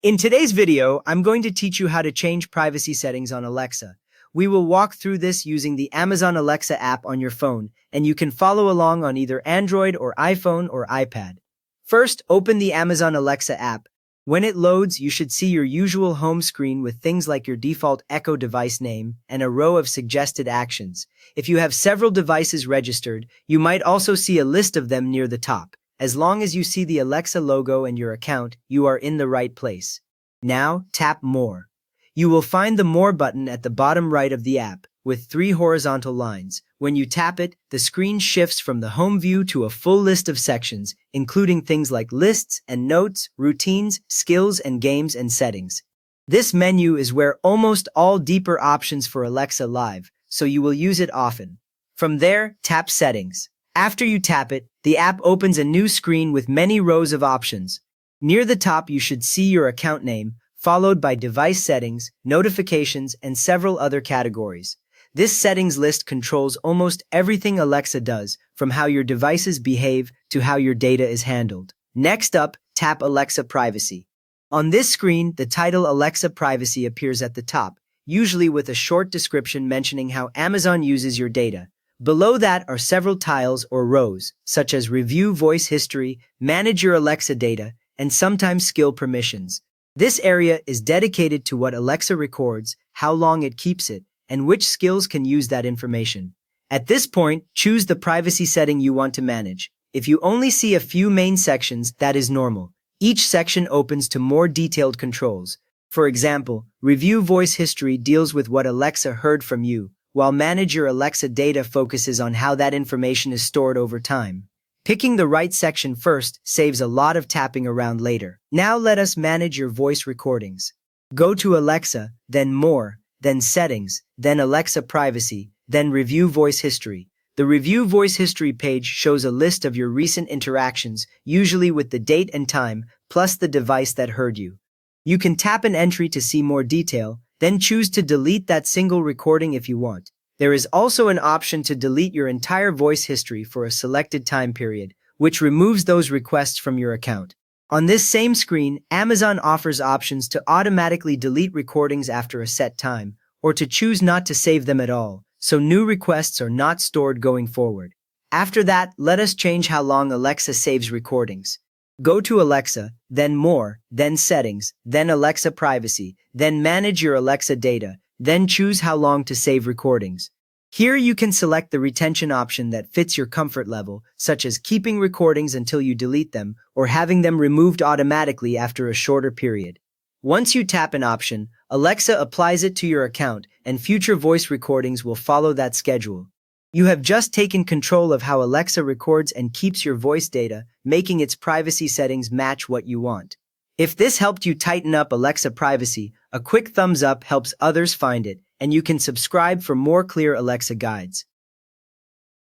In today's video, I'm going to teach you how to change privacy settings on Alexa. We will walk through this using the Amazon Alexa app on your phone, and you can follow along on either Android or iPhone or iPad. First, open the Amazon Alexa app. When it loads, you should see your usual home screen with things like your default Echo device name and a row of suggested actions. If you have several devices registered, you might also see a list of them near the top. As long as you see the Alexa logo and your account, you are in the right place. Now, tap More. You will find the More button at the bottom right of the app, with 3 horizontal lines. When you tap it, the screen shifts from the home view to a full list of sections, including things like lists and notes, routines, skills and games and settings. This menu is where almost all deeper options for Alexa live, so you will use it often. From there, tap Settings. After you tap it, the app opens a new screen with many rows of options. Near the top, you should see your account name, followed by device settings, notifications, and several other categories. This settings list controls almost everything Alexa does, from how your devices behave to how your data is handled. Next up, tap Alexa Privacy. On this screen, the title Alexa Privacy appears at the top, usually with a short description mentioning how Amazon uses your data. Below that are several tiles or rows, such as Review Voice History, Manage Your Alexa Data, and sometimes Skill Permissions. This area is dedicated to what Alexa records, how long it keeps it, and which skills can use that information. At this point, choose the privacy setting you want to manage. If you only see a few main sections, that is normal. Each section opens to more detailed controls. For example, Review Voice History deals with what Alexa heard from you, while Manage Your Alexa Data focuses on how that information is stored over time. Picking the right section first saves a lot of tapping around later. Now let us manage your voice recordings. Go to Alexa, then More, then Settings, then Alexa Privacy, then Review Voice History. The Review Voice History page shows a list of your recent interactions, usually with the date and time, plus the device that heard you. You can tap an entry to see more detail, then choose to delete that single recording if you want. There is also an option to delete your entire voice history for a selected time period, which removes those requests from your account. On this same screen, Amazon offers options to automatically delete recordings after a set time, or to choose not to save them at all, so new requests are not stored going forward. After that, let us change how long Alexa saves recordings. Go to Alexa, then More, then Settings, then Alexa Privacy, then Manage Your Alexa Data, then choose how long to save recordings. Here you can select the retention option that fits your comfort level, such as keeping recordings until you delete them or having them removed automatically after a shorter period. Once you tap an option, Alexa applies it to your account and future voice recordings will follow that schedule. You have just taken control of how Alexa records and keeps your voice data, making its privacy settings match what you want. If this helped you tighten up Alexa Privacy, a quick thumbs up helps others find it, and you can subscribe for more clear Alexa guides.